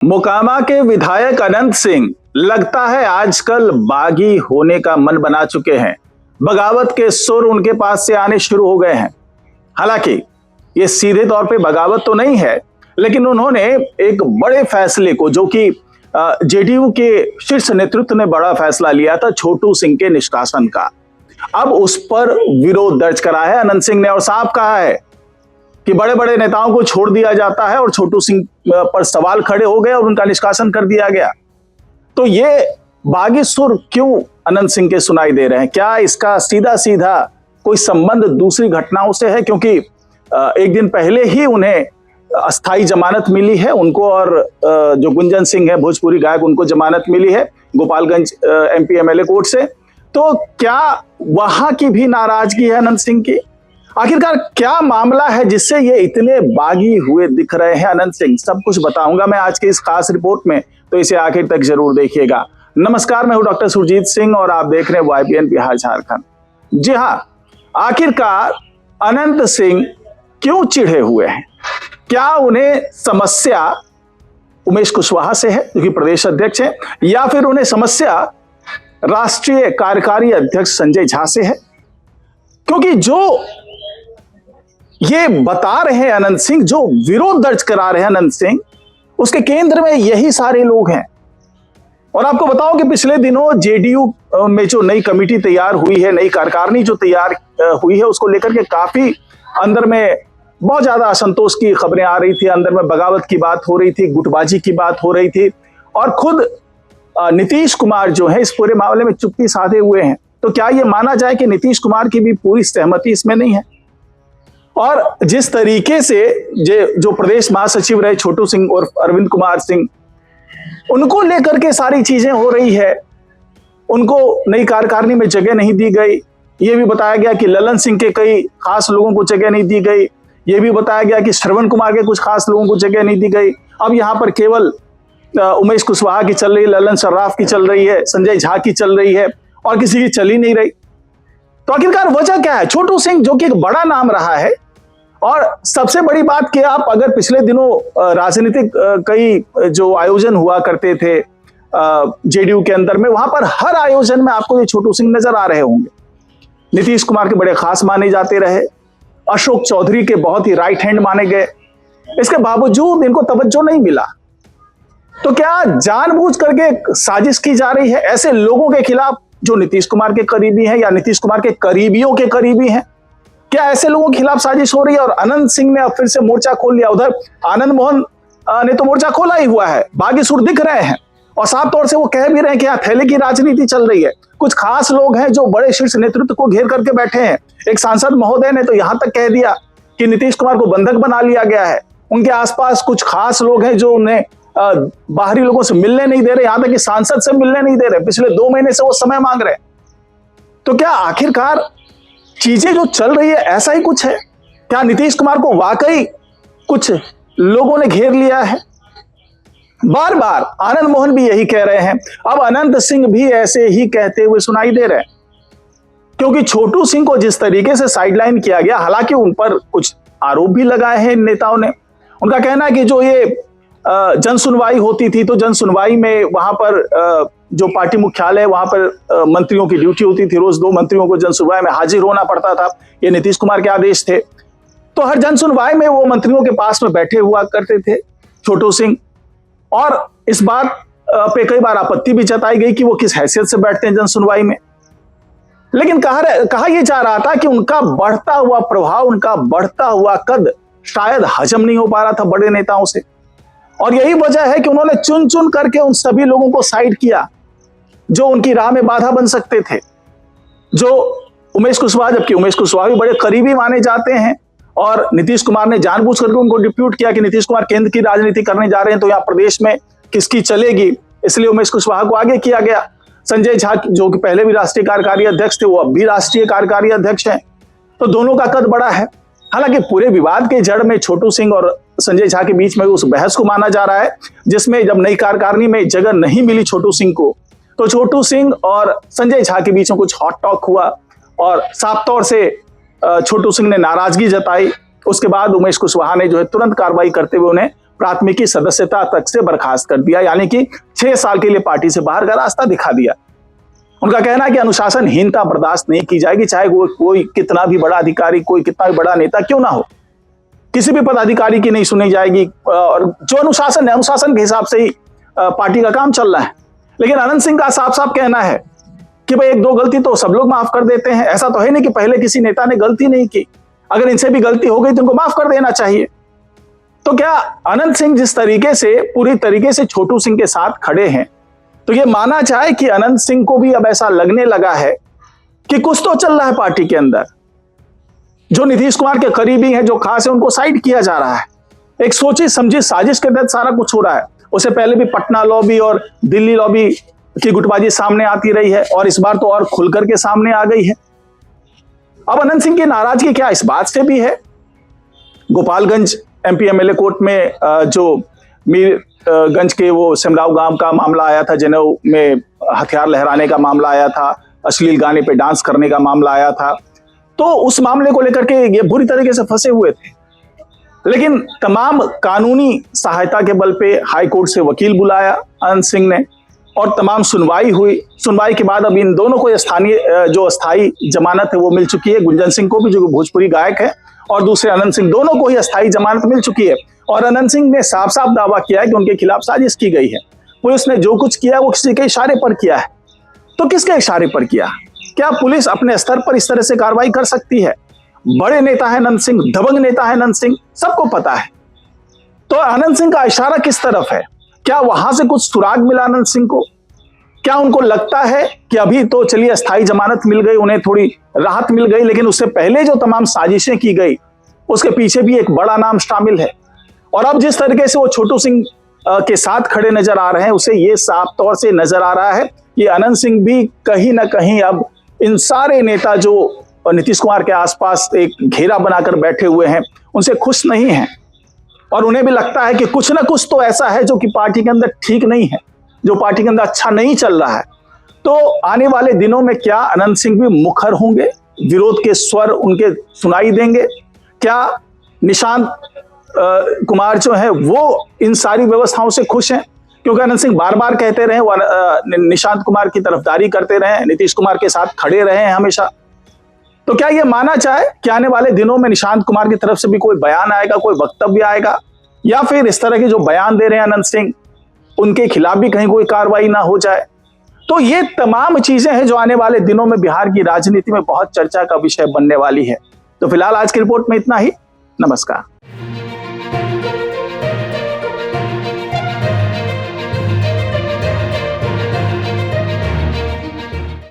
मोकामा के विधायक अनंत सिंह लगता है आजकल बागी होने का मन बना चुके हैं। बगावत के सुर उनके पास से आने शुरू हो गए हैं। हालांकि ये सीधे तौर पे बगावत तो नहीं है, लेकिन उन्होंने एक बड़े फैसले को, जो कि जेडीयू के शीर्ष नेतृत्व ने बड़ा फैसला लिया था छोटू सिंह के निष्कासन का, अब उस पर विरोध दर्ज करा है अनंत सिंह ने और साफ कहा है कि बड़े बड़े नेताओं को छोड़ दिया जाता है और छोटू सिंह पर सवाल खड़े हो गए और उनका निष्कासन कर दिया गया। तो ये बागी सुर क्यों अनंत सिंह के सुनाई दे रहे हैं? क्या इसका सीधा सीधा कोई संबंध दूसरी घटनाओं से है? क्योंकि एक दिन पहले ही उन्हें अस्थाई जमानत मिली है, उनको, और जो गुंजन सिंह है भोजपुरी गायक, उनको जमानत मिली है गोपालगंज एमपी एमएलए कोर्ट से। तो क्या वहां की भी नाराजगी है अनंत सिंह की? आखिरकार क्या मामला है जिससे ये इतने बागी हुए दिख रहे हैं अनंत सिंह? सब कुछ बताऊंगा मैं आज की इस खास रिपोर्ट में, तो इसे आखिर तक जरूर देखिएगा। नमस्कार, मैं हूं डॉक्टर सुरजीत सिंह और आप देख रहे हैं YBN बिहार झारखंड। जी हां, आखिरकार अनंत सिंह क्यों चिढ़े हुए हैं? क्या उन्हें समस्या उमेश कुशवाहा से है, जो कि प्रदेश अध्यक्ष है, या फिर उन्हें समस्या राष्ट्रीय कार्यकारी अध्यक्ष संजय झा से है? क्योंकि जो ये बता रहे हैं अनंत सिंह, जो विरोध दर्ज करा रहे हैं अनंत सिंह, उसके केंद्र में यही सारे लोग हैं। और आपको बताओ कि पिछले दिनों जेडीयू में जो नई कमेटी तैयार हुई है, नई कार्यकारिणी जो तैयार हुई है, उसको लेकर के काफी अंदर में बहुत ज्यादा असंतोष की खबरें आ रही थी। अंदर में बगावत की बात हो रही थी, गुटबाजी की बात हो रही थी, और खुद नीतीश कुमार जो है इस पूरे मामले में चुप्पी साधे हुए हैं। तो क्या ये माना जाए कि नीतीश कुमार की भी पूरी सहमति इसमें नहीं है? और जिस तरीके से जो प्रदेश महासचिव रहे छोटू सिंह और अरविंद कुमार सिंह, उनको लेकर के सारी चीजें हो रही है, उनको नई कार्यकारिणी में जगह नहीं दी गई। ये भी बताया गया कि ललन सिंह के कई खास लोगों को जगह नहीं दी गई। ये भी बताया गया कि श्रवण कुमार के कुछ खास लोगों को जगह नहीं दी गई। अब यहाँ पर केवल उमेश कुशवाहा की चल रही है, ललन सर्राफ की चल रही है, संजय झा की चल रही है, और किसी की चल ही नहीं रही। तो आखिरकार वजह क्या है? छोटू सिंह जो कि एक बड़ा नाम रहा है, और सबसे बड़ी बात कि आप अगर पिछले दिनों राजनीतिक कई जो आयोजन हुआ करते थे जेडीयू के अंदर में, वहां पर हर आयोजन में आपको ये छोटू सिंह नजर आ रहे होंगे। नीतीश कुमार के बड़े खास माने जाते रहे, अशोक चौधरी के बहुत ही राइट हैंड माने गए, इसके बावजूद इनको तवज्जो नहीं मिला। तो क्या जानबूझ करके साजिश की जा रही है ऐसे लोगों के खिलाफ जो नीतीश कुमार के करीबी हैं या नीतीश कुमार के करीबियों के करीबी हैं? क्या ऐसे लोगों के खिलाफ साजिश हो रही है? और अनंत सिंह ने अब फिर से मोर्चा खोल लिया। उधर आनंद मोहन ने तो मोर्चा खोला ही हुआ है, बागी सुर दिख रहे हैं, और साफ तौर से वो कह भी रहे हैं कि यहाँ थैले की राजनीति चल रही है। कुछ खास लोग हैं जो बड़े शीर्ष नेतृत्व को घेर करके बैठे हैं। एक सांसद महोदय ने तो यहां तक कह दिया कि नीतीश कुमार को बंधक बना लिया गया है। उनके आसपास कुछ खास लोग हैं जो उन्हें बाहरी लोगों से मिलने नहीं दे रहे, यहां तक कि सांसद से मिलने नहीं दे रहे। पिछले 2 महीने से वो समय मांग रहे हैं। तो क्या आखिरकार चीजें जो चल रही है ऐसा ही कुछ है? क्या नीतीश कुमार को वाकई कुछ लोगों ने घेर लिया है? बार बार आनंद मोहन भी यही कह रहे हैं, अब अनंत सिंह भी ऐसे ही कहते हुए सुनाई दे रहे हैं। क्योंकि छोटू सिंह को जिस तरीके से साइडलाइन किया गया, हालांकि उन पर कुछ आरोप भी लगाए हैं इन नेताओं ने। उनका कहना है कि जो ये जन सुनवाई होती थी, तो जन सुनवाई में वहां पर जो पार्टी मुख्यालय है वहां पर मंत्रियों की ड्यूटी होती थी, रोज 2 मंत्रियों को जन सुनवाई में हाजिर होना पड़ता था। ये नीतीश कुमार के आदेश थे। तो हर जन सुनवाई में वो मंत्रियों के पास में बैठे हुआ करते थे छोटू सिंह, और इस बात पे कई बार आपत्ति भी जताई गई कि वो किस हैसियत से बैठते हैं जन सुनवाई में। लेकिन कहा यह जा रहा था कि उनका बढ़ता हुआ प्रभाव, उनका बढ़ता हुआ कद शायद हजम नहीं हो पा रहा था बड़े नेताओं से, और यही वजह है कि उन्होंने चुन चुन करके उन सभी लोगों को साइड किया जो उनकी राह में बाधा बन सकते थे। जो उमेश कुशवाहा, जबकि उमेश कुशवाहा भी बड़े करीबी माने जाते हैं, और नीतीश कुमार ने जानबूझ करके उनको डिप्यूट किया कि नीतीश कुमार केंद्र की राजनीति करने जा रहे हैं, तो यहाँ प्रदेश में किसकी चलेगी, इसलिए उमेश कुशवाहा को आगे किया गया। संजय झा जो कि पहले भी राष्ट्रीय कार्यकारी अध्यक्ष थे, वो अब भी राष्ट्रीय कार्यकारी अध्यक्ष हैं। तो दोनों का कद बड़ा है। हालांकि पूरे विवाद के जड़ में छोटू सिंह और संजय झा के बीच में उस बहस को माना जा रहा है जिसमें जब नई कार्यकारिणी में जगह नहीं मिली छोटू सिंह को, तो छोटू सिंह और संजय झा के बीच में कुछ हॉट टॉक हुआ, और साफ तौर से छोटू सिंह ने नाराजगी जताई। उसके बाद उमेश कुशवाहा ने जो है तुरंत कार्रवाई करते हुए उन्हें प्राथमिकी सदस्यता तक से बर्खास्त कर दिया, यानी कि 6 साल के लिए पार्टी से बाहर का रास्ता दिखा दिया। उनका कहना है कि अनुशासनहीनता बर्दाश्त नहीं की जाएगी, चाहे वो कोई कितना भी बड़ा अधिकारी, कोई कितना भी बड़ा नेता क्यों ना हो, किसी भी पदाधिकारी की नहीं सुनी जाएगी। और जो अनुशासन है, अनुशासन के हिसाब से ही पार्टी का काम चल रहा है। लेकिन अनंत सिंह का साफ साफ कहना है कि भाई 1-2 गलती तो सब लोग माफ कर देते हैं। ऐसा तो है नहीं कि पहले किसी नेता ने गलती नहीं की, अगर इनसे भी गलती हो गई तो उनको माफ कर देना चाहिए। तो क्या अनंत सिंह जिस तरीके से पूरी तरीके से छोटू सिंह के साथ खड़े हैं, तो ये माना जाए कि अनंत सिंह को भी अब ऐसा लगने लगा है कि कुछ तो चल रहा है पार्टी के अंदर। जो नीतीश कुमार के करीबी हैं, जो खास है, उनको साइड किया जा रहा है। एक सोची समझी साजिश के तहत सारा कुछ हो रहा है। उससे पहले भी पटना लॉबी और दिल्ली लॉबी की गुटबाजी सामने आती रही है, और इस बार तो और खुलकर के सामने आ गई है। अब अनंत सिंह की नाराजगी क्या इस बात से भी है, गोपालगंज एमपी एमएलए कोर्ट में जो मीरगंज के वो सिमराव गांव का मामला आया था, जनेऊ में हथियार लहराने का मामला आया था, अश्लील गाने पे डांस करने का मामला आया था, तो उस मामले को लेकर के ये बुरी तरीके से फंसे हुए थे। लेकिन तमाम कानूनी सहायता के बल पे हाई कोर्ट से वकील बुलाया अनंत सिंह ने, और तमाम सुनवाई हुई। सुनवाई के बाद अब इन दोनों को अस्थायी जमानत है वो मिल चुकी है। गुंजन सिंह को भी, जो भोजपुरी गायक है, और दूसरे अनंत सिंह, दोनों को ही अस्थायी जमानत मिल चुकी है। और अनंत सिंह ने साफ साफ दावा किया है कि उनके खिलाफ साजिश की गई है। पुलिस ने जो कुछ किया वो किसी के इशारे पर किया है। तो किसके इशारे पर किया? क्या पुलिस अपने स्तर पर इस तरह से कार्रवाई कर सकती है? बड़े नेता है अनंत सिंह, दबंग नेता है अनंत सिंह, सबको पता है। तो अनंत सिंह का इशारा किस तरफ है? क्या वहां से कुछ सुराग मिला अनंत सिंह को? क्या उनको लगता है कि अभी तो चलिए अस्थायी जमानत मिल गई, उन्हें थोड़ी राहत मिल गई, लेकिन उससे पहले जो तमाम साजिशें की गई उसके पीछे भी एक बड़ा नाम शामिल है। और अब जिस तरीके से वो छोटू सिंह के साथ खड़े नजर आ रहे हैं, उसे ये साफ तौर से नजर आ रहा है कि अनंत सिंह भी कहीं ना कहीं अब इन सारे नेता जो नीतीश कुमार के आसपास एक घेरा बनाकर बैठे हुए हैं, उनसे खुश नहीं हैं। और उन्हें भी लगता है कि कुछ ना कुछ तो ऐसा है जो कि पार्टी के अंदर ठीक नहीं है, जो पार्टी के अंदर अच्छा नहीं चल रहा है। तो आने वाले दिनों में क्या अनंत सिंह भी मुखर होंगे, विरोध के स्वर उनके सुनाई देंगे? क्या निशांत कुमार जो है वो इन सारी व्यवस्थाओं से खुश हैं? क्योंकि अनंत सिंह बार बार कहते रहे, वो निशांत कुमार की तरफदारी करते रहे, नीतीश कुमार के साथ खड़े रहे हैं हमेशा। तो क्या ये माना जाए कि आने वाले दिनों में निशांत कुमार की तरफ से भी कोई बयान आएगा, कोई वक्तव्य आएगा, या फिर इस तरह के जो बयान दे रहे हैं अनंत सिंह, उनके खिलाफ भी कहीं कोई कार्रवाई ना हो जाए? तो ये तमाम चीजें हैं जो आने वाले दिनों में बिहार की राजनीति में बहुत चर्चा का विषय बनने वाली है। तो फिलहाल आज की रिपोर्ट में इतना ही। नमस्कार।